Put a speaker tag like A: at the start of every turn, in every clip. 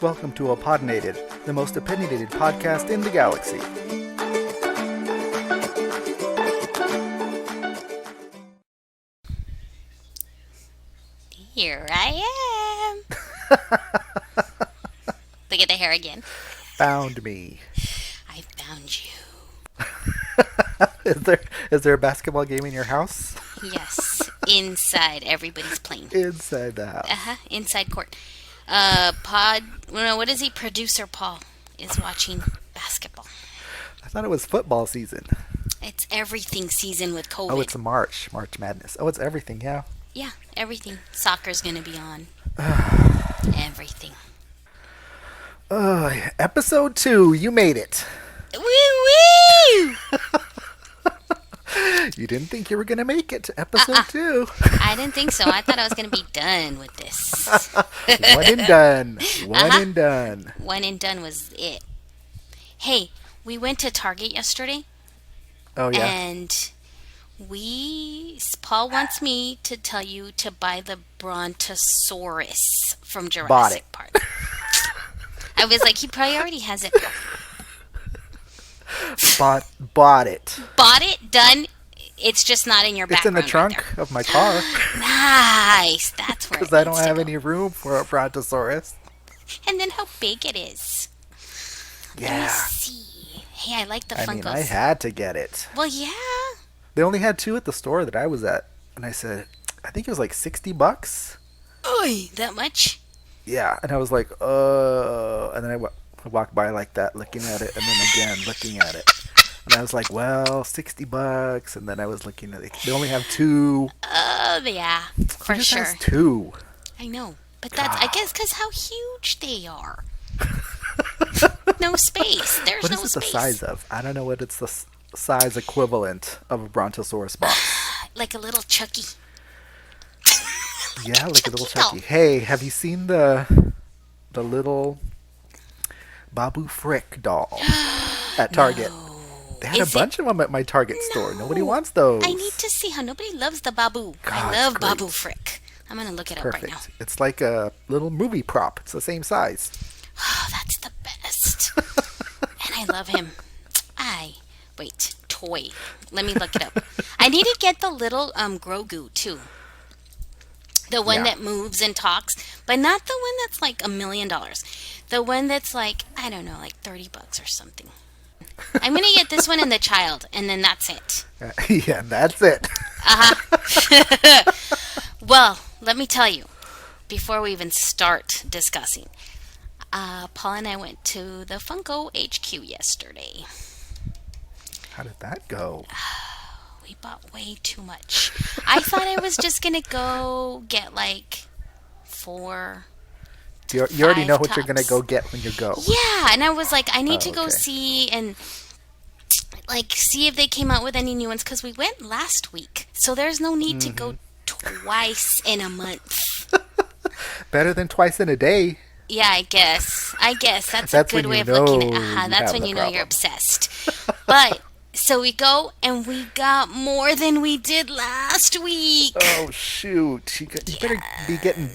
A: Welcome to Opinionated, the most opinionated podcast in the galaxy.
B: Here I am. Look at the hair again.
A: Found me.
B: I found you.
A: Is there a basketball game in your house?
B: Yes, inside everybody's playing.
A: Inside the house.
B: Inside court. What is he? Producer Paul is watching basketball.
A: I thought it was football season.
B: It's everything season with COVID.
A: Oh, it's March Madness. Oh, it's everything, yeah.
B: Yeah, everything. Soccer's gonna be on. Everything.
A: Episode 2, you made it.
B: Woo woo!
A: You didn't think you were going to make it to episode 2.
B: I didn't think so. I thought I was going to be done with this.
A: One and done. One and done.
B: One and done was it. Hey, we went to Target yesterday.
A: Oh, yeah?
B: And Paul wants me to tell you to buy the Brontosaurus from Jurassic Park. I was like, he probably already has it.
A: Bought it.
B: Bought it, done. It's just not in your background.
A: It's in the trunk of my car.
B: Nice. That's where.
A: Because I don't have any room for a Brontosaurus.
B: And then how big it is.
A: Yeah.
B: Let me see. Hey, I like the Funkos.
A: I had to get it.
B: Well, yeah.
A: They only had 2 at the store that I was at. And I said, I think it was like $60.
B: Oy, that much?
A: Yeah. And I was like, and then I walked by like that, looking at it, and then again, looking at it. And I was like, well, $60. And then I was looking at it. They only have 2.
B: Oh, yeah. For
A: just
B: sure.
A: Has 2.
B: I know. But that's, I guess, because how huge they are. No space. There's no space. What is it the
A: size of? I don't know what it's the size equivalent of a Brontosaurus box.
B: Like a little Chucky.
A: Yeah, like a little Chucky. Hey, have you seen the little Babu Frick doll at Target?
B: No.
A: They had a bunch of them at my Target store. Nobody wants those.
B: I need to see how nobody loves the Babu. I love Babu Frick. I'm going to look it up right now.
A: It's like a little movie prop. It's the same size.
B: Oh, that's the best. And I love him. Toy. Let me look it up. I need to get the little Grogu too. The one that moves and talks, but not the one that's like $1 million. The one that's like, I don't know, like $30 or something. I'm going to get this one and the child, and then that's it.
A: Yeah, that's it.
B: Well, let me tell you, before we even start discussing, Paul and I went to the Funko HQ yesterday.
A: How did that go?
B: We bought way too much. I thought I was just going to go get like 4
A: You already know what
B: tops.
A: you're going to go get when you go.
B: Yeah, and I was like, I need to go see and like see if they came out with any new ones because we went last week. So there's no need to go twice in a month.
A: Better than twice in a day.
B: Yeah, I guess that's a good way of looking at. That's when you know you're obsessed. But so we go and we got more than we did last week.
A: Oh shoot! You better be getting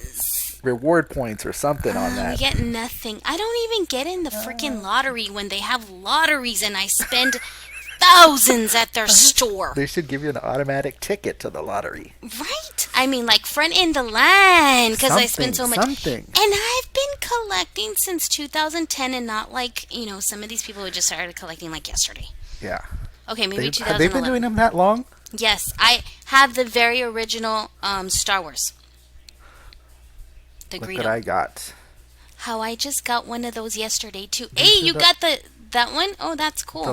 A: reward points or something on that.
B: We get nothing. I don't even get in the freaking lottery when they have lotteries and I spend thousands at their store.
A: They should give you an automatic ticket to the lottery.
B: Right? I mean, like front in the line because I spend so much.
A: Something.
B: And I've been collecting since 2010 and not like, some of these people who just started collecting like yesterday.
A: Yeah.
B: Okay, maybe 2011.
A: Have they been doing them that long?
B: Yes. I have the very original Star Wars. The Greedo.
A: Look what I got.
B: How I just got one of those yesterday too. Hey, you got that one? Oh, that's cool.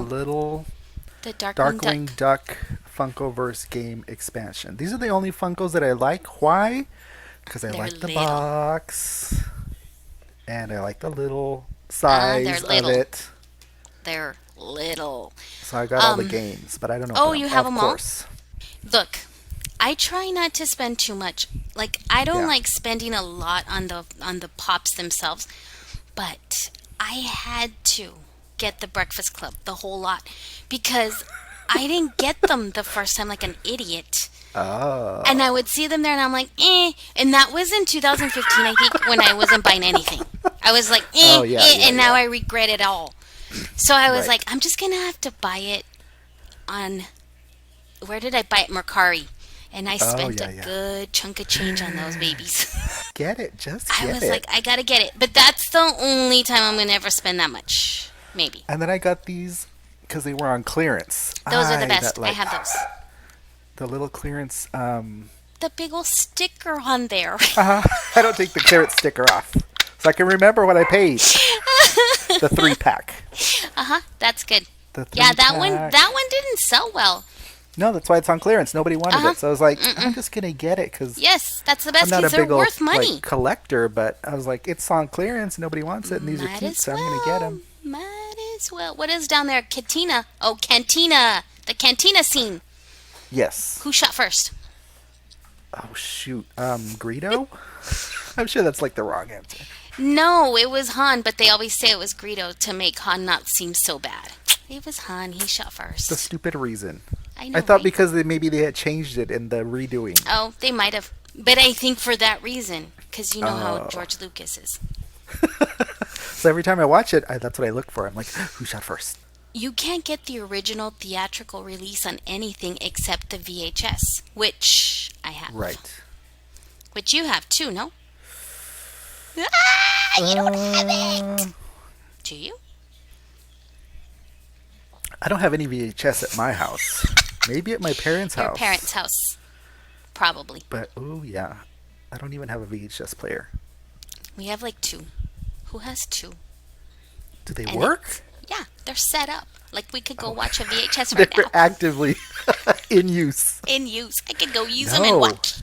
A: The
B: Darkwing
A: Duck Funkoverse game expansion. These are the only Funkos that I like. Why? Because I like the box. And I like the little size of it.
B: They're little.
A: So I got all the games, but I don't know.
B: Oh, you have them all?
A: Of course.
B: Look, I try not to spend too much. Like I don't like spending a lot on the pops themselves, but I had to get the Breakfast Club, the whole lot, because I didn't get them the first time like an idiot.
A: Oh.
B: And I would see them there and I'm like, eh. And that was in 2015, I think, when I wasn't buying anything. I was like, and now I regret it all. So I was like, I'm just gonna have to buy it on. Where did I buy it? Mercari. And I spent a good chunk of change on those babies.
A: Get it, just get it.
B: I was like, I gotta get it. But that's the only time I'm gonna ever spend that much. Maybe.
A: And then I got these because they were on clearance.
B: Those are the best. I have those.
A: The little clearance.
B: The big old sticker on there.
A: I don't take the clearance sticker off. So I can remember what I paid. The 3-pack.
B: That's good. Yeah, that one didn't sell well.
A: No, that's why it's on clearance. Nobody wanted it. So I was like, I'm just going to get it because
B: yes, that's the best.
A: I'm not a big
B: worth
A: old
B: money.
A: collector, but I it's on clearance. Nobody wants it, and these are cute, so I'm going to get them.
B: Might as well. What is down there? Cantina. Oh, Cantina. The Cantina scene.
A: Yes.
B: Who shot first?
A: Oh, shoot. Greedo? I'm sure that's like the wrong answer.
B: No, it was Han, but they always say it was Greedo to make Han not seem so bad. It was Han. He shot first.
A: The stupid reason.
B: I know.
A: I thought because maybe they had changed it in the redoing.
B: Oh, they might have. But I think for that reason. Because you know how George Lucas is.
A: So every time I watch it, that's what I look for. I'm like, who shot first?
B: You can't get the original theatrical release on anything except the VHS, which I have.
A: Right.
B: Which you have too, no? You don't have it. Do you?
A: I don't have any VHS at my house. Maybe at my parents' house.
B: Your parents' house. Probably.
A: But, yeah. I don't even have a VHS player.
B: We have like 2. Who has 2?
A: Do they work?
B: Yeah, they're set up. Like we could go watch a VHS right now.
A: They're actively in use.
B: In use. I could go use them and watch.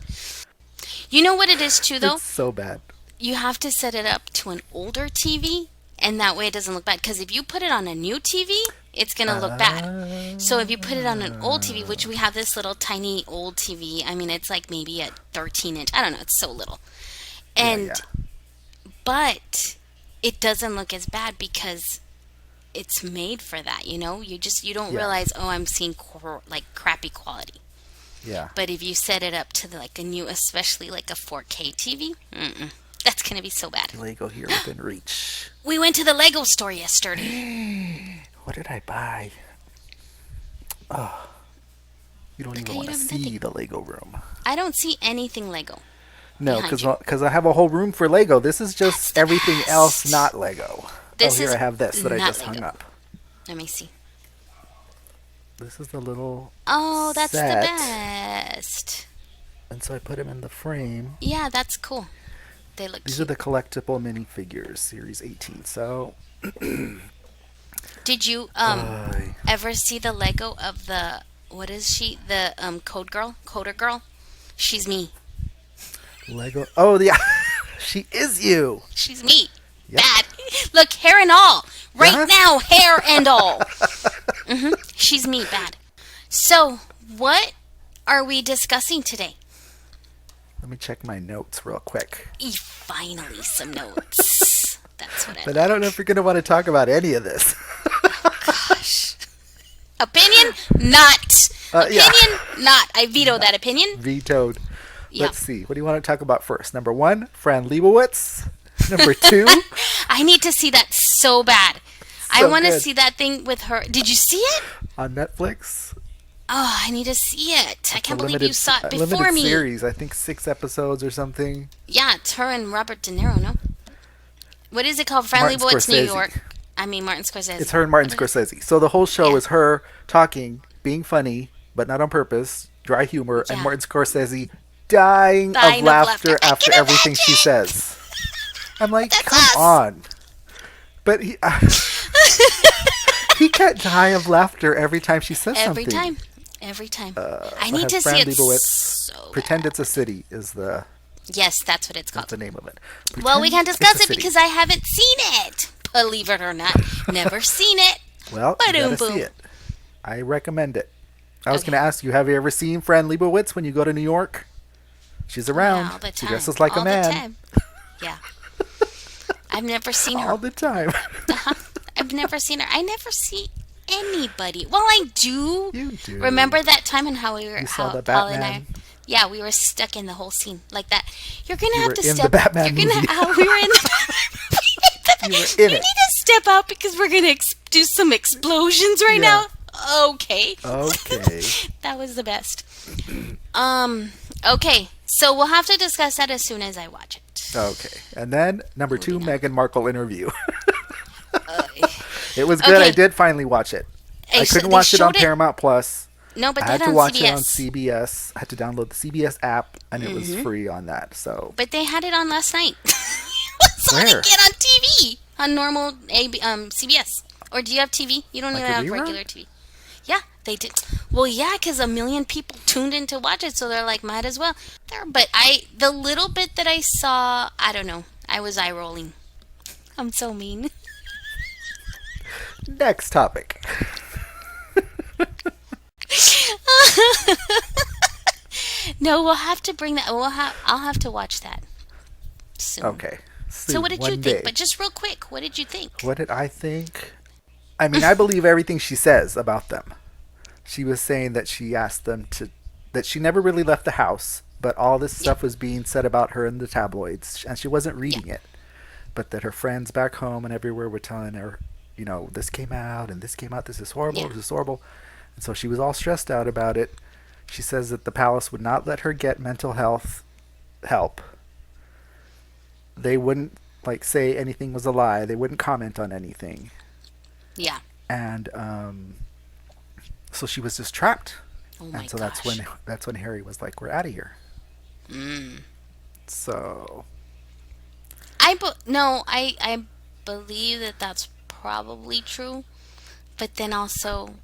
B: You know what it is too, though?
A: It's so bad.
B: You have to set it up to an older TV, and that way it doesn't look bad. Because if you put it on a new TV, it's going to look bad. So if you put it on an old TV, which we have this little tiny old TV. I mean, it's like maybe a 13-inch. I don't know. It's so little. And, but it doesn't look as bad because it's made for that, you know? You don't realize, I'm seeing like crappy quality.
A: Yeah.
B: But if you set it up to like a new, especially like a 4K TV, that's going to be so bad.
A: Lego here within reach.
B: We went to the Lego store yesterday.
A: What did I buy? Oh, you don't even want to see the Lego room.
B: I don't see anything Lego.
A: No, because I have a whole room for Lego. This is just everything else not Lego. Here I have this that I just hung up.
B: Let me see.
A: This is the little
B: that's
A: set.
B: the best.
A: And so I put them in the frame.
B: Yeah, that's cool. They look
A: These
B: cute.
A: are the collectible minifigures, Series 18. So...
B: Did you ever see the Lego of the... What is she? The Coder girl? She's me.
A: Lego... Oh, yeah. She is you.
B: She's me. Yep. Bad. Look, hair and all. Right now, hair and all. She's me, bad. So, what are we discussing today?
A: Let me check my notes real quick.
B: Finally, some notes. That's what I
A: But I don't know if you're going to want to talk about any of this.
B: Gosh. Opinion? Not. Opinion? Not. I veto that opinion.
A: Vetoed. Yeah. Let's see. What do you want to talk about first? Number 1, Fran Lebowitz. Number 2.
B: I need to see that so bad. I want to see that thing with her. Did you see it?
A: On Netflix.
B: Oh, I need to see it. I can't believe you saw it before me.
A: Series. I think 6 episodes or something.
B: Yeah, it's her and Robert De Niro, no? What is it called? Fran Lebowitz, New York. I mean, Martin Scorsese.
A: It's her and Martin Scorsese. So the whole show is her talking, being funny, but not on purpose, dry humor, and Martin Scorsese dying of laughter after everything she says. I'm like, come on. But he can't die of laughter every time she says something.
B: Every time. I need to see it so bad.
A: Pretend It's a City is the...
B: Yes, that's what it's called.
A: That's the name of it.
B: Well, we can't discuss it because I haven't seen it. Believe it or not. Never seen it.
A: Well, you gotta see it. I recommend it. I was going to ask you, have you ever seen Fran Lebowitz when you go to New York? She's around.
B: Yeah, all the time.
A: She dresses like a man.
B: All the time. Yeah. I've never seen her.
A: All the time.
B: I've never seen her. I never see anybody. Well, I do.
A: You do.
B: Remember that time and how we were...
A: You saw the
B: Paul
A: Batman?
B: and I, yeah, we were stuck in the whole scene like that. You're going to have to
A: in
B: step...
A: the Batman movie.
B: We were in the Batman movie.
A: you were in
B: You
A: it.
B: need to step out because we're gonna do some explosions right
A: Yeah.
B: now. Okay.
A: Okay.
B: That was the best. Okay, so we'll have to discuss that as soon as I watch it.
A: Okay. And then number 2,
B: Moving on.
A: Meghan Markle interview.
B: Uh,
A: It was good. I
B: okay,
A: did finally watch it. I couldn't watch it on Paramount Plus.
B: No, but
A: I
B: they
A: had
B: had
A: to
B: on
A: watch it on
B: CBS.
A: CBS. I had to download the CBS app, and it was free on that. So
B: But they had it on last night. It was on
A: where?
B: again on TV on normal CBS. Or do you have TV? You don't
A: Like
B: even
A: a
B: have
A: rerun?
B: regular TV. Yeah, they did. Well, yeah, because a million people tuned in to watch it, so they're like, might as well. There, but the little bit that I saw, I don't know. I was eye rolling. I'm so mean.
A: Next topic.
B: No, we'll have to bring that. I'll have to watch that soon.
A: Okay.
B: So what did you think?
A: Day.
B: But just real quick, what did you think?
A: What did I think? I mean, I believe everything she says about them. She was saying that she asked them that she never really left the house, but all this stuff was being said about her in the tabloids, and she wasn't reading it. But that her friends back home and everywhere were telling her, this came out and this came out, this is horrible, this is horrible. And so she was all stressed out about it. She says that the palace would not let her get mental health help. They wouldn't say anything was a lie. They wouldn't comment on anything.
B: Yeah.
A: And so she was just trapped.
B: Oh my
A: and so
B: gosh.
A: that's when Harry was like, "We're out of here."
B: Mm.
A: So
B: I believe that that's probably true, but then also,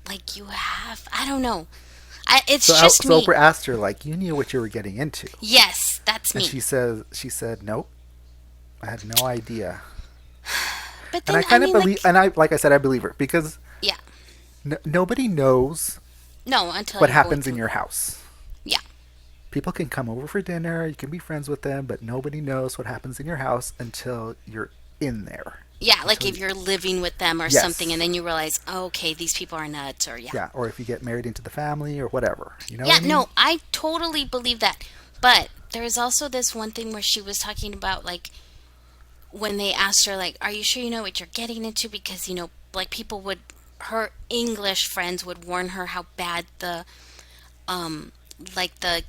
B: I don't know. It's just
A: so
B: me.
A: Oprah asked her, you knew what you were getting into.
B: Yes, that's me.
A: And she said, "Nope, I had no idea."
B: But
A: And
B: then
A: I kind of believe, like I said, I believe her because
B: yeah,
A: nobody knows
B: no, until
A: what
B: you
A: happens
B: go
A: in
B: through.
A: your house.
B: Yeah,
A: People can come over for dinner, you can be friends with them, but nobody knows what happens in your house until you're in there.
B: yeah, like if you're living with them or
A: Yes.
B: something, and then you realize, oh, okay, these people are nuts, or yeah.
A: Yeah, or if you get married into the family or whatever. You know
B: Yeah,
A: what I mean?
B: no, I totally believe that. But there is also this one thing where she was talking about, when they asked her, are you sure you know what you're getting into? Because, people her English friends would warn her how bad the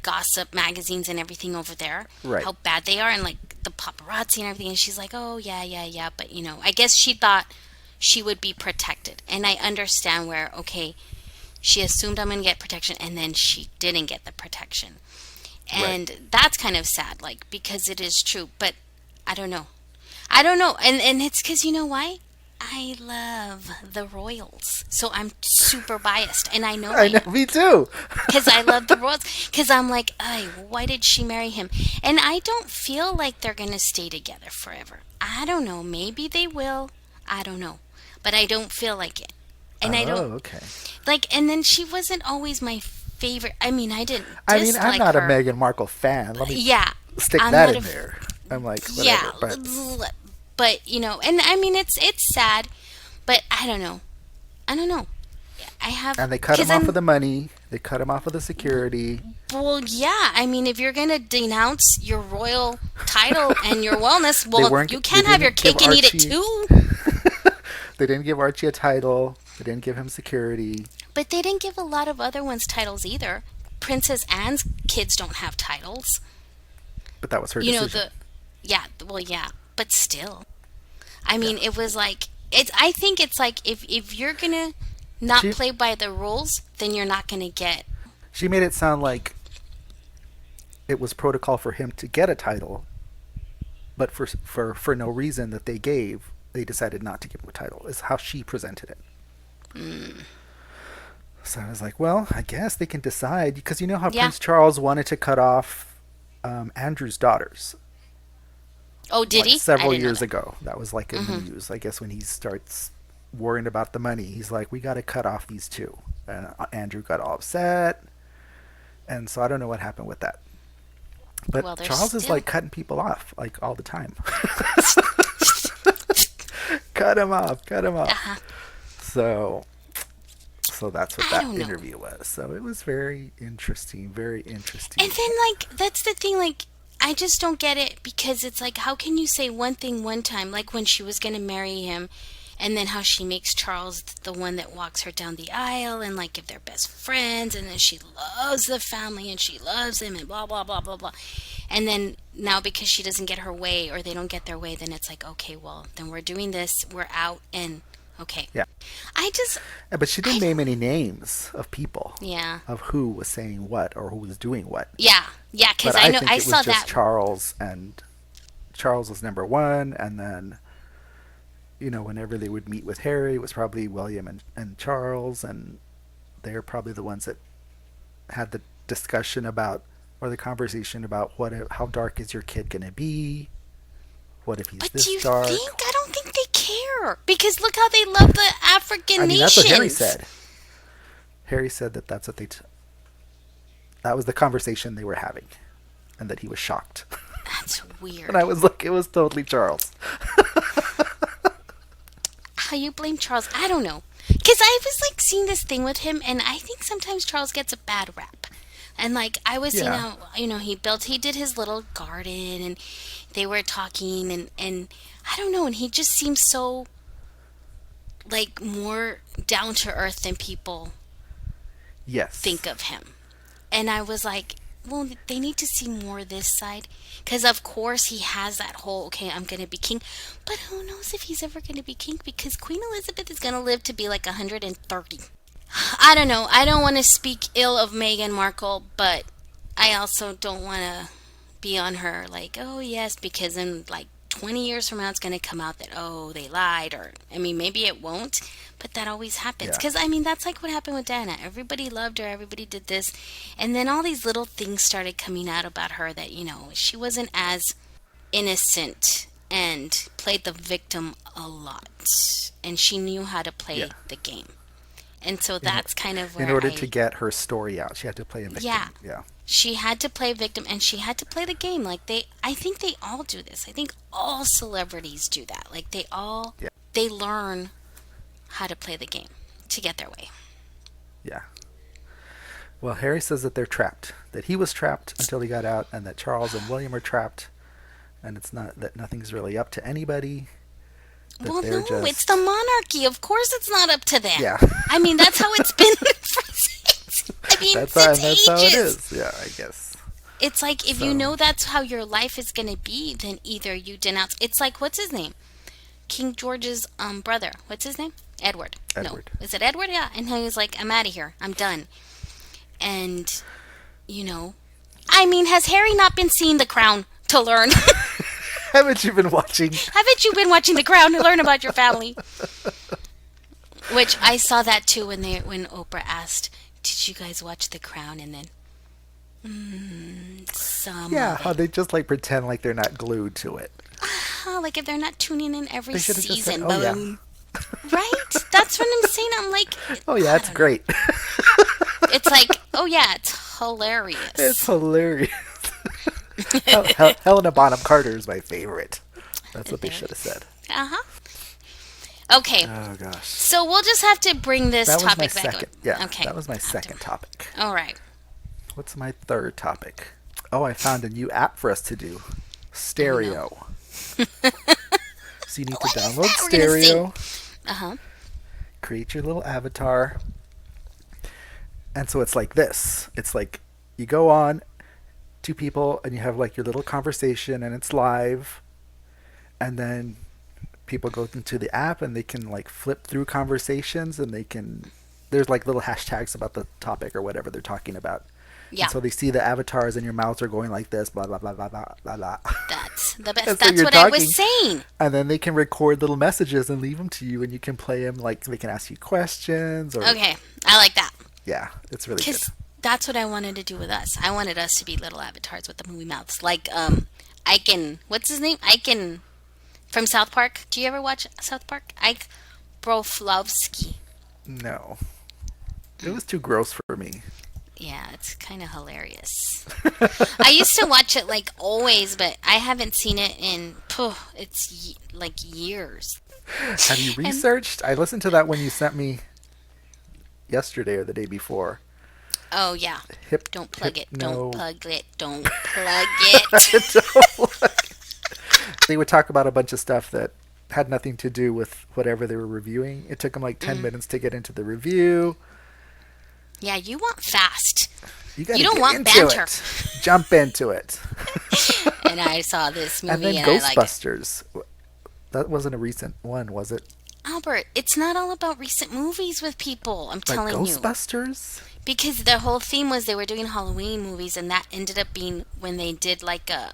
B: gossip magazines and everything over there,
A: Right.
B: how bad they are, and the paparazzi and everything. And she's like, oh, yeah. But, I guess she thought she would be protected. And I understand where, okay, she assumed I'm going to get protection, and then she didn't get the protection. And that's kind of sad, because it is true. But I don't know. And it's because, you know why? I love the royals. So I'm super biased. And I know
A: I know, me too.
B: because I love the royals. Because I'm like, why did she marry him? And I don't feel like they're going to stay together forever. I don't know. Maybe they will. I don't know. But I don't feel like it. And I don't.
A: Okay.
B: And then she wasn't always my favorite. I mean, I didn't
A: I'm
B: dislike
A: not
B: her.
A: a Meghan Markle fan. Let me stick
B: I'm
A: that
B: not
A: in there. I'm like, whatever.
B: Yeah,
A: But
B: but and I mean it's sad, but I don't know. I have
A: and they cut him
B: 'cause
A: off of the money. They cut him off of the security.
B: Well, yeah. I mean, if you're gonna denounce your royal title and your wellness, you can't have your cake and eat it too.
A: They didn't give Archie a title. They didn't give him security.
B: But they didn't give a lot of other ones titles either. Princess Anne's kids don't have titles.
A: But that was her
B: You know
A: decision.
B: yeah, but still. I mean, it was I think it's if you're gonna not play by the rules, then you're not gonna get.
A: She made it sound like it was protocol for him to get a title, but for no reason that they gave, they decided not to give him a title. Is how she presented it. So I was like, well, I guess they can decide, because you know how Prince Charles wanted to cut off Andrew's daughters.
B: Oh, did he?
A: Several years ago. That was in the news. I guess when he starts worrying about the money, he's like, we got to cut off these two. And Andrew got all upset. And so I don't know what happened with that. But Charles is cutting people off all the time. Cut him off.
B: Uh-huh.
A: So that's what that interview was. So it was very interesting.
B: And then that's the thing. I just don't get it because it's like, how can you say one thing one time, like when she was going to marry him, and then how she makes Charles the one that walks her down the aisle, and like if they're best friends, and then she loves the family and she loves him, and blah, blah, blah, blah, blah. And then now because she doesn't get her way or they don't get their way, then it's like, okay, well, then we're doing this, we're out, and okay.
A: Yeah.
B: I just,
A: Yeah, but she
B: I
A: didn't name
B: don't,
A: any names of people,
B: yeah.
A: of who was saying what or who was doing what.
B: Yeah, yeah, because
A: But
B: I
A: I
B: know,
A: think
B: I
A: it was
B: saw
A: just
B: that.
A: Charles, and Charles was number one, and then whenever they would meet with Harry, it was probably William and Charles, and they're probably the ones that had the discussion about, or the conversation about, how dark is your kid gonna be? What if he's
B: But do
A: this
B: you
A: dark?
B: think? I don't think they care. Because look how they love the African
A: I mean, that's what Harry
B: nations.
A: said. Harry said that that's what that was the conversation they were having, and that he was shocked.
B: That's
A: And I
B: weird.
A: was like, it was totally Charles.
B: How you blame Charles? I don't know. Because I was like seeing this thing with him, and I think sometimes Charles gets a bad rap. And like I was seeing
A: Yeah.
B: how he did his little garden, and they were talking, and I don't know, and he just seems so like more down to earth than people
A: Yes.
B: think of him. And I was like, well, they need to see more this side. Because, of course, he has that whole, okay, I'm going to be king. But who knows if he's ever going to be king? Because Queen Elizabeth is going to live to be like 130. I don't know. I don't want to speak ill of Meghan Markle, but I also don't want to be on her like, oh, yes, because in like 20 years from now, it's going to come out that, oh, they lied. Or, I mean, maybe it won't, but that always happens.
A: Yeah.
B: Because, I mean, that's like what happened with Diana. Everybody loved her, everybody did this. And then all these little things started coming out about her that, she wasn't as innocent and played the victim a lot. And she knew how to play
A: Yeah.
B: the game. And so
A: In,
B: that's kind of
A: in
B: where
A: order to get her story out, she had to play a
B: yeah,
A: victim. Yeah.
B: she had to play victim and she had to play the game. Like I think they all do this. I think all celebrities do that. Like
A: Yeah.
B: they learn how to play the game to get their way.
A: Yeah. Well, Harry says that they're trapped. That he was trapped until he got out, and that Charles and William are trapped, and it's not that nothing's really up to anybody. That
B: Well,
A: they're
B: no,
A: just
B: it's the monarchy. Of course, it's not up to them.
A: yeah.
B: I mean, that's how it's been since. I mean,
A: That's
B: since
A: how it
B: ages.
A: is. Yeah, I guess.
B: It's like if you
A: So
B: know that's how your life is going to be, then either you denounce. It's like what's his name? King George's brother. What's his name? Edward. No,
A: Edward.
B: is it Edward? Yeah. And he was like, "I'm out of here. I'm done." And you know, I mean, has Harry not been seeing The Crown to learn?
A: Haven't you been watching?
B: Haven't you been watching The Crown to learn about your family? Which I saw that too when Oprah asked, "Did you guys watch The Crown?" And then some
A: Yeah,
B: of
A: how
B: it.
A: they just like pretend like they're not glued to it.
B: Like if they're not tuning in every
A: They should have just said,
B: season,
A: "Oh yeah,
B: boom. Right? That's what I'm saying. I'm like,
A: oh yeah,
B: I
A: it's
B: don't know.
A: great.
B: It's like, oh yeah, it's hilarious.
A: It's hilarious." Helena Bonham Carter is my favorite. That's what they
B: There.
A: should have said.
B: Uh huh. Okay,
A: Oh gosh.
B: so we'll just have to bring this
A: That was my
B: topic back
A: second.
B: up.
A: Yeah,
B: Okay.
A: that was my second topic.
B: All right.
A: What's my third topic? Oh, I found a new app for us to do. Stereo. So you need
B: What
A: to
B: is
A: download
B: that we're gonna
A: Stereo,
B: Uh huh.
A: create your little avatar. And so it's like this. It's like you go on, two people, and you have like your little conversation, and it's live. And then people go into the app and they can like flip through conversations, and there's like little hashtags about the topic or whatever they're talking about.
B: Yeah.
A: And so they see the avatars and your mouths are going like this, blah blah blah blah blah blah blah.
B: That's the best.
A: And so
B: That's
A: you're
B: what I
A: talking,
B: was saying.
A: and then they can record little messages and leave them to you, and you can play them. Like they can ask you questions, or
B: Okay, I like that
A: yeah, it's really good.
B: because that's what I wanted to do with us. I wanted us to be little avatars with the movie mouths, like Ike. What's his name? Ike from South Park. Do you ever watch South Park? Ike Broflovsky.
A: No, it was too gross for me.
B: Yeah, it's kind of hilarious. I used to watch it like always, but I haven't seen it in like years.
A: Have you
B: And
A: researched? I listened to that one you sent me yesterday or the day before.
B: Oh, yeah. Don't plug it. Don't
A: Hypno.
B: plug it. Don't plug it.
A: They would talk about a bunch of stuff that had nothing to do with whatever they were reviewing. It took them like 10 minutes to get into the review.
B: Yeah, you want fast.
A: You
B: don't want banter.
A: Jump into it.
B: And I saw this movie
A: and then
B: and
A: Ghostbusters. That wasn't a recent one, was it?
B: Albert, it's not all about recent movies with people. I'm
A: Like
B: telling you.
A: Ghostbusters?
B: Because the whole theme was they were doing Halloween movies, and that ended up being when they did like a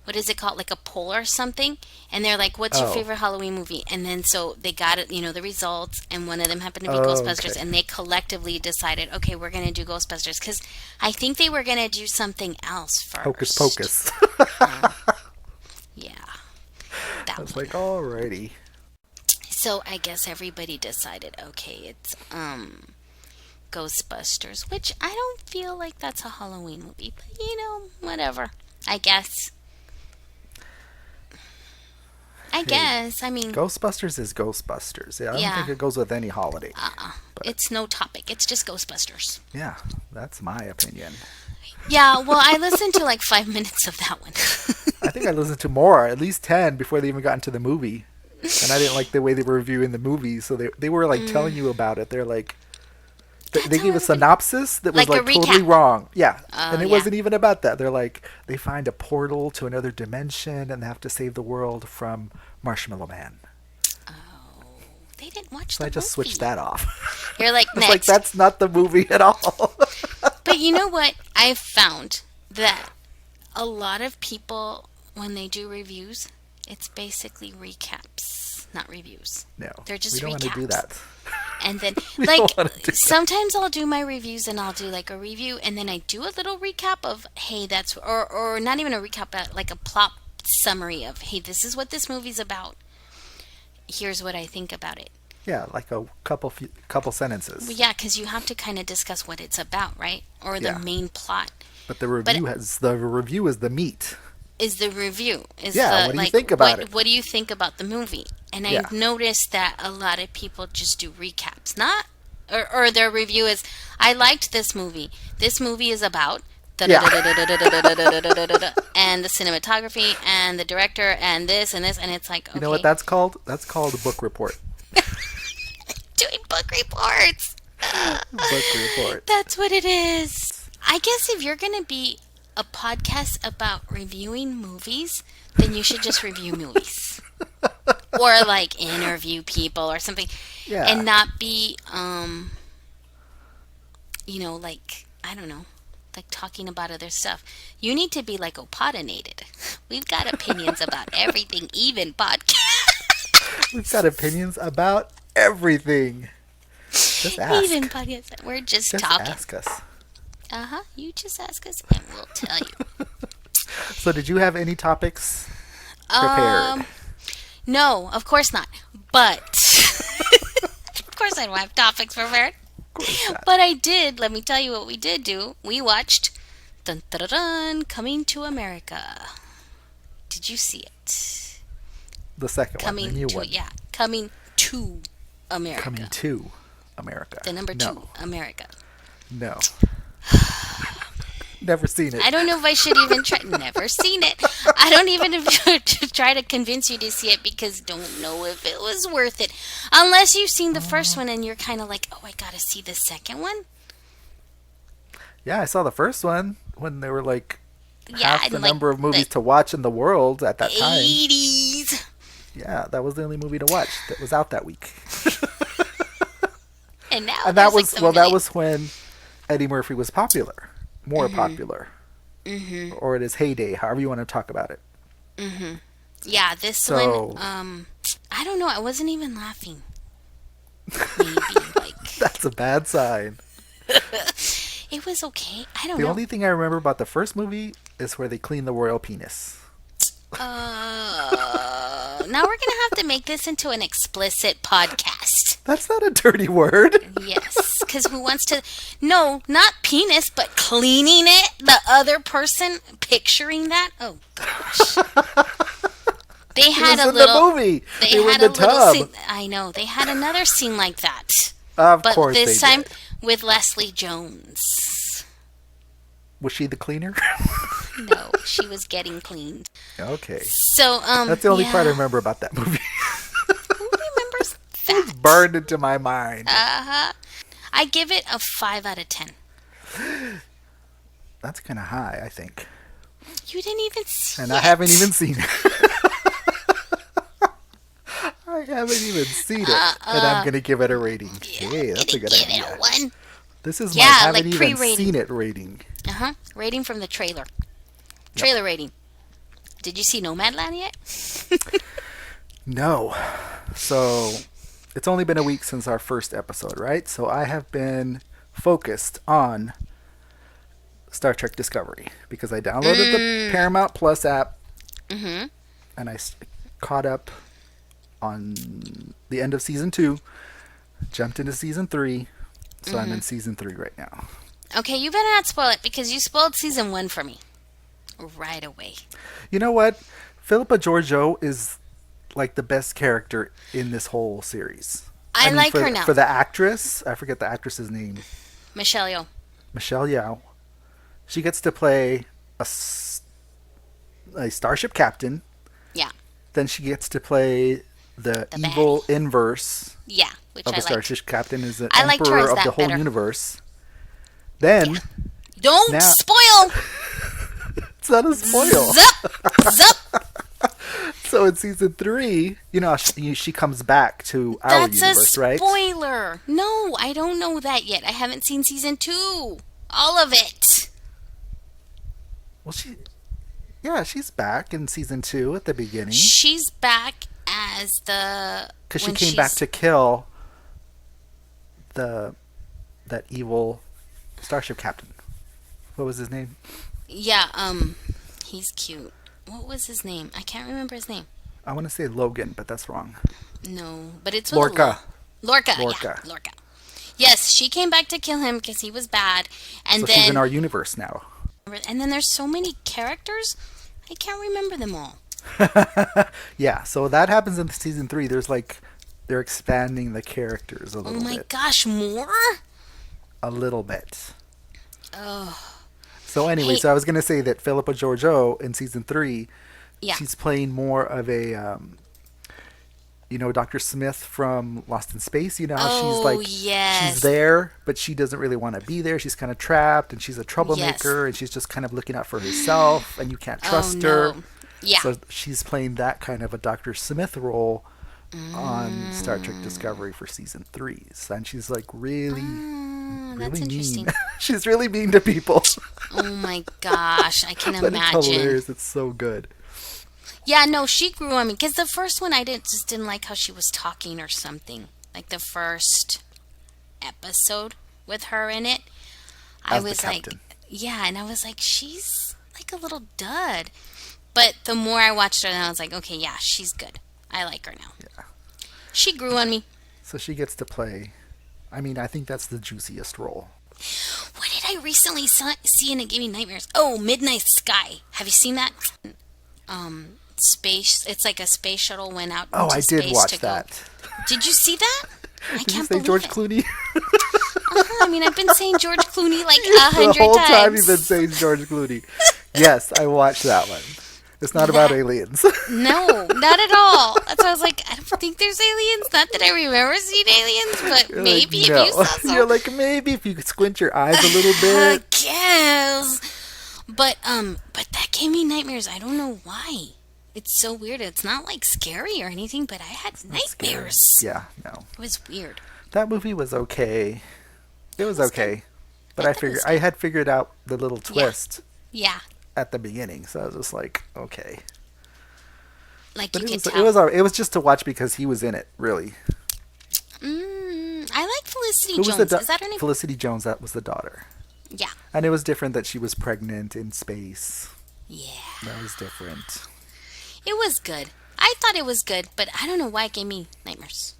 B: what is it called, like a poll or something, and they're like, what's your favorite Halloween movie? And then so they got it, the results, and one of them happened to be Ghostbusters,
A: okay.
B: and they collectively decided, okay, we're going to do Ghostbusters, because I think they were going to do something else first.
A: Hocus Pocus.
B: Yeah.
A: I was like, alrighty.
B: So I guess everybody decided, okay, it's Ghostbusters, which I don't feel like that's a Halloween movie, but whatever. I guess. I mean,
A: Ghostbusters is Ghostbusters. Yeah, I don't think it goes with any holiday.
B: It's no topic. It's just Ghostbusters.
A: Yeah, that's my opinion.
B: Yeah, well, I listened to like 5 minutes of that one.
A: I think I listened to more, at least 10, before they even got into the movie. And I didn't like the way they were reviewing the movie, so they were like telling you about it. They're like, they gave a synopsis that was like totally wrong. Yeah, and it wasn't even about that. They're like, they find a portal to another dimension and they have to save the world from Marshmallow Man.
B: Oh, they didn't watch
A: So
B: the
A: I just
B: movie.
A: switched that off.
B: You're like, next.
A: Like, that's not the movie at all.
B: But you know what? I've found that a lot of people, when they do reviews, it's basically recaps, not reviews.
A: No,
B: they're just
A: we don't
B: recaps.
A: want to do that.
B: And then,
A: We
B: like,
A: don't wanna do that.
B: sometimes I'll do my reviews and I'll do like a review, and then I do a little recap of, hey, that's, or not even a recap, but like a plot summary of, hey, this is what this movie's about. Here's what I think about it.
A: Yeah, like a couple sentences.
B: Well, yeah, because you have to kind of discuss what it's about, right? Or the main plot.
A: But the review is the meat.
B: Is the review. What
A: do you think about it?
B: What do you think about the movie? And I've noticed that a lot of people just do recaps. Or their review is, I liked this movie. This movie is about and the cinematography and the director and this and this, and it's like, okay.
A: You know what that's called? That's called a book report.
B: Doing book reports.
A: Book report.
B: That's what it is. I guess if you're going to be a podcast about reviewing movies, then you should just review movies. Or like interview people or something.
A: Yeah.
B: And not be, like, I don't know, like talking about other stuff. You need to be like opinionated. We've got opinions about everything, even podcasts.
A: We've got opinions about everything. Just ask.
B: Even podcasts. We're just
A: Just
B: talking.
A: ask us.
B: You just ask us and we'll tell you.
A: So did you have any topics prepared?
B: No, of course not. But of course I don't have topics prepared.
A: Of course not.
B: But I did. Let me tell you what we did do. We watched Coming to America. Did you see it?
A: The second one, the new one.
B: Yeah, Coming to America.
A: Coming to America.
B: The number 2, America.
A: No. Never seen it.
B: I don't know if I should even try. Never seen it. I don't even try to convince you to see it because don't know if it was worth it. Unless you've seen the first one and you're kind of like, oh, I gotta see the second one.
A: Yeah, I saw the first one when they were like half the
B: like,
A: number of movies to watch in the world at that time.
B: 80s.
A: Yeah, that was the only movie to watch that was out that week.
B: And now
A: And that was when Eddie Murphy was popular. More popular. Mm-hmm. Or in his heyday, however you want to talk about it.
B: Mm-hmm. Yeah, this one, I don't know, I wasn't even laughing. Maybe, like...
A: That's a bad sign.
B: It was okay. I don't know.
A: The only thing I remember about the first movie is where they clean the royal penis.
B: Now we're going to have to make this into an explicit podcast.
A: That's not a dirty word.
B: Yes, because who wants to... No, not penis, but cleaning it. The other person picturing that. Oh, gosh. They had a little...
A: the movie.
B: They
A: were
B: had
A: in
B: a
A: the
B: little
A: tub.
B: scene. I know. They had another scene like that.
A: Of
B: but
A: course
B: this
A: they
B: time,
A: did.
B: with Leslie Jones.
A: Was she the cleaner?
B: No, she was getting cleaned.
A: Okay.
B: So,
A: That's the only part I
B: yeah.
A: remember about that movie.
B: Who remembers
A: It's
B: that?
A: burned into my mind.
B: Uh-huh. I give it a 5 out of 10.
A: That's kind of high, I think.
B: You didn't even see
A: And
B: it.
A: I haven't even seen it. I haven't even seen it. And I'm going to give it a rating.
B: Yeah,
A: Hey,
B: I'm
A: that's a
B: gonna
A: good
B: give
A: idea.
B: it a 1.
A: This is
B: Yeah,
A: my haven't
B: like
A: even
B: pre-rating.
A: seen it rating.
B: Uh-huh. Rating from the trailer. Trailer rating. Did you see Nomadland yet?
A: No. So, it's only been a week since our first episode, right? So I have been focused on Star Trek Discovery because I downloaded the Paramount Plus app and I caught up on the end of season 2, jumped into season 3, so I'm in season 3 right now.
B: Okay, you better not spoil it because you spoiled season 1 for me. Right away.
A: You know what? Philippa Georgiou is like the best character in this whole series.
B: I
A: mean,
B: like
A: for,
B: her now.
A: For the actress, I forget the actress's name.
B: Michelle Yeoh.
A: Michelle Yeoh. She gets to play a starship captain.
B: Yeah.
A: Then she gets to play the evil
B: baddie.
A: inverse
B: Yeah, which
A: of
B: I
A: a
B: liked.
A: starship captain, is the
B: I liked her
A: emperor
B: as
A: of
B: that
A: the whole
B: better.
A: universe. Then
B: Don't
A: Now-
B: spoil!
A: it's not a spoil.
B: Zup! Zup!
A: So in season 3, you know, she comes back to our
B: That's
A: universe,
B: a
A: right?
B: spoiler. No, I don't know that yet. I haven't seen season 2. All of it.
A: Well, she's back in season 2 at the beginning
B: She's back as the...
A: because she
B: when
A: came back to kill that evil starship captain. What was his name?
B: Yeah, he's cute. What was his name? I can't remember his name.
A: I want to say Logan, but that's wrong.
B: No, but it's with a
A: Lorca.
B: Lorca.
A: Lorca.
B: Yeah, Lorca. Yes, she came back to kill him because he was bad, and
A: So
B: then
A: she's in our universe now.
B: and then there's so many characters, I can't remember them all.
A: Yeah, so that happens in season 3. There's like they're expanding the characters a
B: Oh
A: little
B: my
A: bit.
B: gosh, more?
A: A little bit.
B: Oh,
A: So anyway,
B: Hey-
A: so I was going to say that Philippa Georgiou in season 3,
B: yeah.
A: she's playing more of a Dr. Smith from Lost in Space. You know how she's
B: Oh,
A: like
B: yes.
A: she's there, but she doesn't really want to be there. She's kind of trapped, and she's a troublemaker, and she's just kind of looking out for herself, and you can't trust her.
B: No. Yeah.
A: So she's playing that kind of a Dr. Smith role on Star Trek Discovery for season 3. And she's like really
B: That's interesting.
A: mean. She's really mean to people.
B: Oh my gosh, I can
A: But it's
B: imagine.
A: hilarious. It's so good.
B: Yeah, no, she grew on me because the first one I didn't like how she was talking or something. Like the first episode with her in it, I
A: As the
B: was like,
A: captain.
B: yeah, and I was like, she's like a little dud. But the more I watched her, then I was like, okay, yeah, she's good. I like her now.
A: Yeah.
B: She grew on me.
A: So she gets to play. I mean, I think that's the juiciest role.
B: What did I recently see and it gave me nightmares? Oh, Midnight Sky. Have you seen that? Space. It's like a space shuttle went out.
A: Oh,
B: into
A: I did
B: space
A: watch
B: to go.
A: that.
B: Did you see that? I
A: Did you
B: can't
A: say
B: believe
A: George
B: it.
A: Clooney?
B: I mean, I've been saying George Clooney like
A: The
B: 100
A: whole
B: times.
A: time you've been saying George Clooney. Yes, I watched that one. It's not about aliens.
B: No, not at all. That's why I was like, I don't think there's aliens. Not that I remember seeing aliens, but
A: You're
B: maybe
A: like,
B: if
A: no.
B: you saw some.
A: You're like, maybe if you could squint your eyes a little
B: I
A: bit.
B: guess. But that gave me nightmares. I don't know why. It's so weird. It's not like scary or anything, but I had nightmares.
A: Yeah, no.
B: It was weird.
A: That movie was okay. It was okay. But
B: I thought it was
A: I had figured out the little twist
B: Yeah,
A: at the beginning, so I was just like, okay.
B: like
A: But
B: you
A: it
B: could
A: was
B: tell.
A: it was all right. It was just to watch because he was in it, really.
B: I like Felicity
A: Who was
B: Jones.
A: the
B: Is that her name?
A: Felicity Jones, that was the daughter.
B: Yeah.
A: And it was different that she was pregnant in space.
B: Yeah.
A: That was different.
B: It was good. I thought it was good, but I don't know why it gave me nightmares.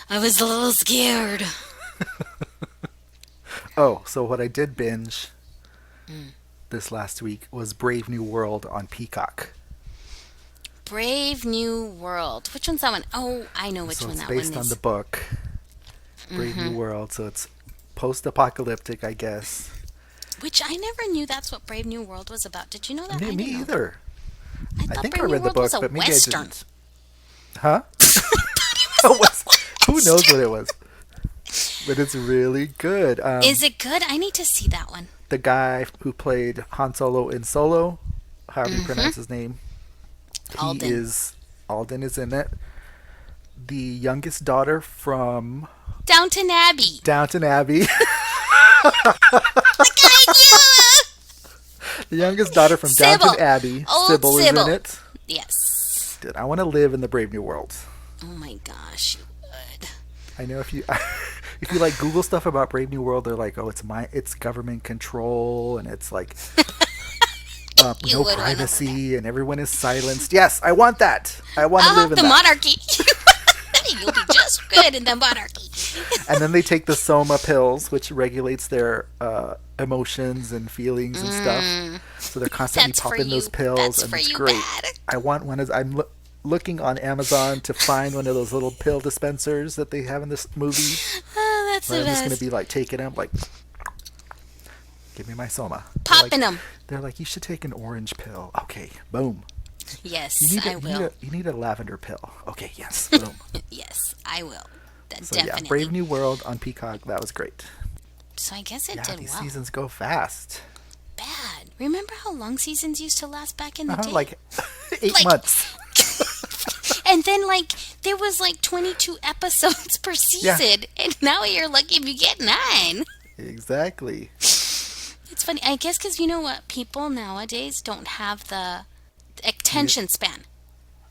B: I was a little scared.
A: Oh, so what I did binge this last week was Brave New World on Peacock.
B: Brave New World. Which one's that one? Oh, I know which
A: So
B: one
A: it's
B: that one
A: based on
B: is.
A: the book Brave New World. So it's post-apocalyptic, I guess.
B: Which I never knew that's what Brave New World was about. Did you know that?
A: Me,
B: I
A: me
B: didn't know
A: either.
B: that. I
A: I
B: thought
A: think
B: Brave
A: I
B: New
A: read the
B: World
A: book,
B: was a
A: but maybe
B: Western.
A: I didn't. Huh? Who knows what it was? But it's really good.
B: Is it good? I need to see that one.
A: The guy who played Han Solo in Solo, however you pronounce his name, Alden is in it. The youngest daughter from
B: Downton Abbey.
A: Downton Abbey.
B: Look at you!
A: The youngest daughter from
B: Sybil.
A: Downton Abbey.
B: Old
A: Sybil is
B: Sybil.
A: in it.
B: Yes.
A: Dude, I want to live in the Brave New World.
B: Oh my gosh, you would.
A: I know if you like Google stuff about Brave New World, they're like, oh, it's government control and it's like no privacy and everyone is silenced. Yes, I want that. I want to live in
B: the
A: that.
B: monarchy. You'll be just good in the monarchy.
A: And then they take the Soma pills, which regulates their emotions and feelings and stuff. So they're constantly popping those pills, and it's great.
B: Bad.
A: I want one. I'm looking on Amazon to find one of those little pill dispensers that they have in this movie.
B: Oh, that's the
A: I'm
B: best.
A: just gonna be like taking them, like, give me my Soma.
B: Popping them.
A: They're like, you should take an orange pill. Okay, boom.
B: Yes,
A: I
B: will.
A: You need a lavender pill. Okay, yes, boom.
B: Yes, I will.
A: So
B: definitely.
A: yeah, Brave New World on Peacock. That was great.
B: So I guess it did
A: these
B: well.
A: seasons go fast.
B: Bad. Remember how long seasons used to last back in the day?
A: Like 8 months.
B: And then there was 22 episodes per season, and now you're lucky if you get 9.
A: Exactly.
B: It's funny, I guess, because you know what? People nowadays don't have the attention span.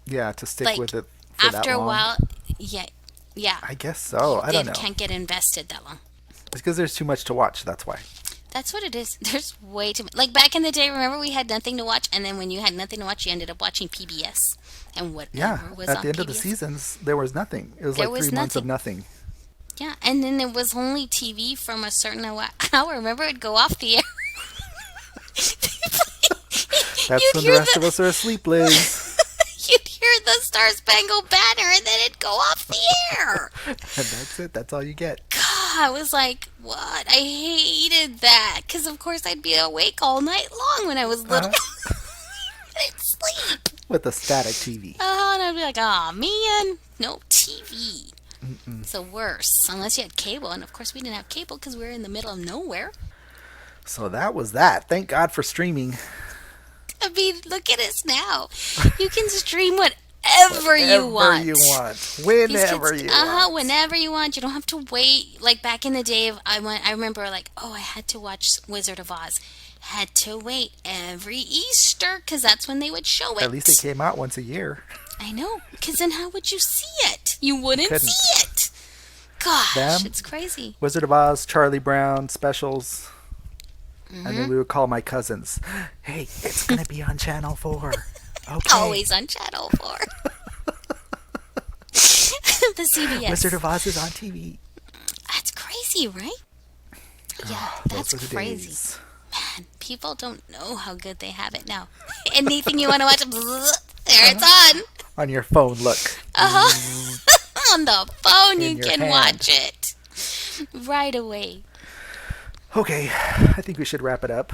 A: Yeah, to stick with it for
B: after
A: that long.
B: a while, yeah.
A: I guess so. I don't know.
B: They can't get invested that long.
A: It's because there's too much to watch. That's why.
B: That's what it is. There's way too much. Like back in the day, remember we had nothing to watch, and then when you had nothing to watch, you ended up watching PBS and whatever was on
A: at the end
B: PBS.
A: of the seasons, there was nothing. It was
B: There
A: like
B: was
A: 3 months of nothing.
B: Yeah, and then it was only TV from a certain hour. Remember, it'd go off the air.
A: That's when the rest of us are asleep, Liz.
B: You'd hear the Star Spangled Banner, and then it'd go off the air.
A: And that's it. That's all you get.
B: God, I was like, what? I hated that. Because, of course, I'd be awake all night long when I was little. I'd sleep.
A: With a static TV.
B: And I'd be like, oh, man, no TV. It's the worst. Unless you had cable. And, of course, we didn't have cable because we were in the middle of nowhere.
A: So that was that. Thank God for streaming.
B: I mean, look at us now. You can stream whatever you want.
A: Whenever you want.
B: Whenever you want. You don't have to wait. Like back in the day, I remember I had to watch Wizard of Oz. Had to wait every Easter because that's when they would show it.
A: At least it came out once a year.
B: I know. Because then how would you see it? You wouldn't see it. Gosh, it's crazy.
A: Wizard of Oz, Charlie Brown, specials. And then we would call my cousins. Hey, it's going to be on Channel 4. Okay.
B: Always on Channel 4. The CBS.
A: Wizard of Oz is on TV.
B: That's crazy, right? Yeah, that's crazy.
A: Days.
B: Man, people don't know how good they have it now. Anything you want to watch, there it's on.
A: On your phone, look.
B: On the phone, you can
A: hand.
B: watch it right away.
A: Okay, I think we should wrap it up.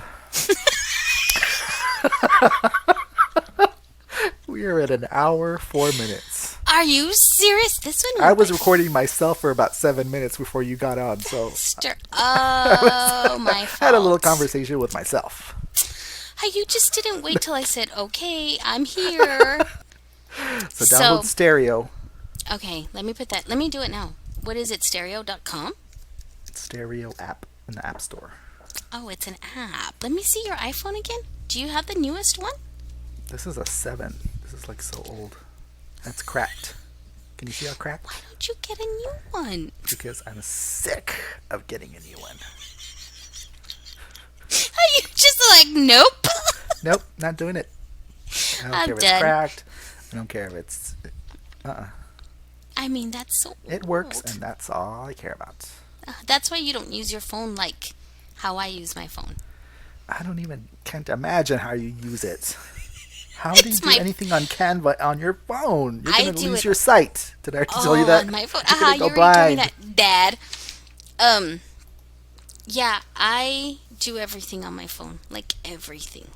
A: We are at 1 hour, 4 minutes.
B: Are you serious? This one?
A: I was recording myself for about 7 minutes before you got on, so
B: my fault.
A: I had a little conversation with myself.
B: You just didn't wait till I said, okay, I'm here.
A: So download Stereo.
B: Okay, let me do it now. What is it, stereo.com?
A: Stereo app in the App Store.
B: Oh, it's an app. Let me see your iPhone again. Do you have the newest one?
A: This is a 7. This is so old. That's cracked. Can you see how cracked?
B: Why don't you get a new one?
A: Because I'm sick of getting a new one.
B: Are you just nope?
A: Nope, not doing it. I don't care if it's cracked. I don't care if it's...
B: I mean, that's so
A: It works, and that's all I care about.
B: That's why you don't use your phone like how I use my phone.
A: I can't imagine how you use it. How do you do anything on Canva on your phone? You're going to lose your sight. Did I already tell you that?
B: On my phone.
A: You're
B: You already told me that, Dad. Yeah, I do everything on my phone. Like everything.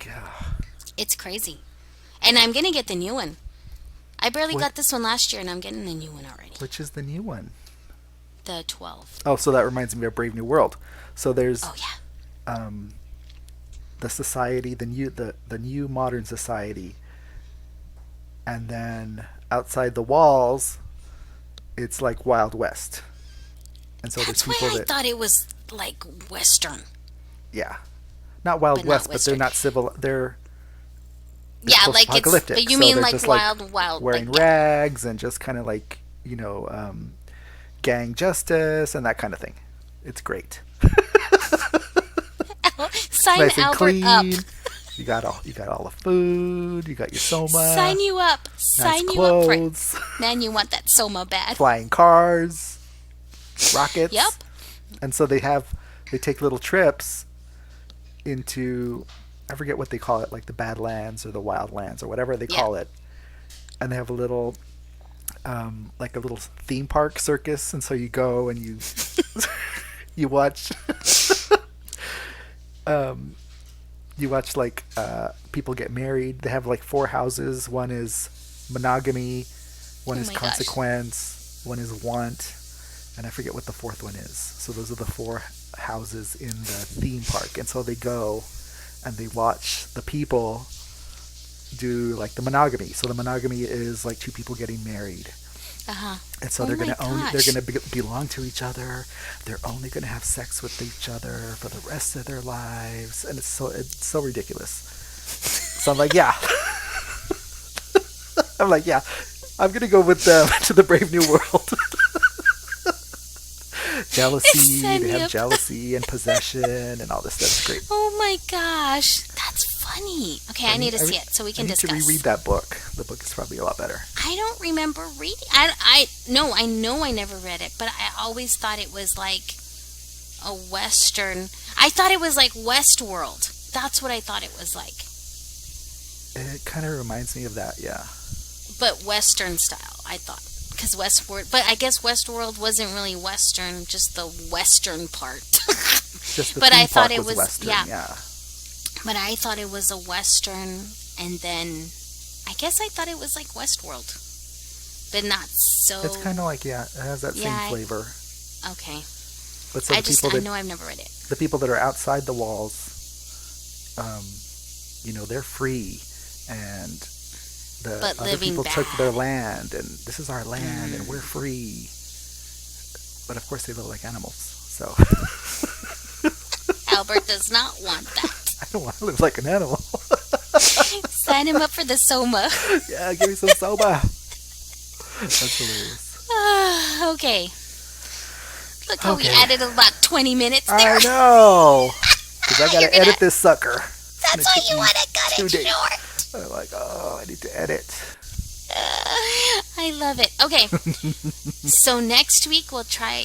A: Yeah.
B: It's crazy. And I'm going to get the new one. I barely
A: What?
B: got this one last year and I'm getting the new one already.
A: Which is the new one?
B: The 12.
A: Oh, so that reminds me of Brave New World. So there's
B: Oh, yeah.
A: um, the society, the new modern society, and then outside the walls, it's like Wild West. And so there's
B: That's why
A: people
B: I
A: that,
B: thought it was like Western,
A: yeah, not Wild
B: but not
A: West, but they're
B: Western.
A: not civil. They're
B: Yeah, like it's.
A: post-apocalyptic.
B: But you
A: So
B: mean
A: they're
B: like
A: just like
B: wild, wild, like
A: wearing rags and just kind of like gang justice and that kind of thing. It's great.
B: yeah.
A: It's
B: Sign
A: nice and
B: Albert up.
A: clean. You got all the food. You got your soma.
B: Sign you up.
A: Nice
B: Sign you up for it.
A: clothes.
B: Man, you want that Soma bad.
A: Flying cars.
B: Yep.
A: Rockets. And so they take little trips into, I forget what they call it, like the Badlands or the Wildlands or whatever they
B: Yeah.
A: call it. And they have a little like a little theme park circus, and so you go and you you watch um, you watch like people get married. They have like four houses. One is monogamy, one
B: Oh
A: is
B: my gosh.
A: consequence, one is want, and I forget what the fourth one is. So those are the four houses in the theme park, and so they go and they watch the people do like the monogamy. So the monogamy is like two people getting married.
B: Uh-huh.
A: And so
B: Oh
A: they're
B: my
A: gonna
B: gosh.
A: belong to each other. They're only gonna have sex with each other for the rest of their lives, and it's so ridiculous. So I'm like, yeah, I'm like, yeah, I'm gonna go with them to the Brave New World. Jealousy,
B: Sign
A: they
B: me
A: have
B: up.
A: jealousy and possession and all this stuff. It's great.
B: Oh my gosh. That's funny. Okay, I need to see it so we can
A: I need
B: discuss.
A: to reread that book. The book is probably a lot better.
B: I don't remember reading. I no, I know I never read it, but I always thought it was like a Western. I thought it was like Westworld. That's what I thought it was like,
A: It kind of reminds me of that, yeah.
B: but Western style. I thought because Westworld, but I guess Westworld wasn't really Western, just the Western part.
A: Just the
B: But
A: theme
B: I thought
A: park
B: it was
A: Western,
B: yeah.
A: yeah.
B: But I thought it was a Western, and then I guess I thought it was like Westworld, but not so.
A: It's kind of like, yeah, it has that
B: Yeah,
A: same flavor.
B: Okay.
A: But so
B: I know I've never read it.
A: the people that are outside the walls, they're free, and the
B: But
A: other
B: living
A: people took
B: bad.
A: their land, and this is our land, and we're free. But of course, they live like animals. So
B: Albert does not want that.
A: I don't want to live like an animal.
B: Sign him up for the Soma.
A: Yeah, give me some soba. That's hilarious.
B: Okay. Look how we
A: Okay.
B: added about 20 minutes there.
A: I know. Because I
B: You're
A: gotta
B: gonna-
A: edit this sucker.
B: That's
A: It's
B: why
A: gonna
B: you
A: take
B: want
A: me
B: to cut
A: 2
B: it
A: days.
B: short.
A: I'm like, oh, I need to edit.
B: I love it. Okay. So next week we'll try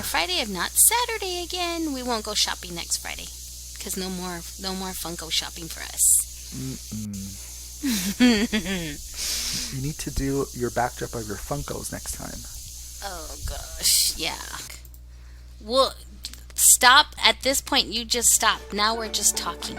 B: Friday, if not Saturday again. We won't go shopping next Friday because no more Funko shopping for us.
A: You need to do your backdrop of your Funkos next time.
B: Oh gosh, yeah. Well, stop at this point. You just stop. Now we're just talking.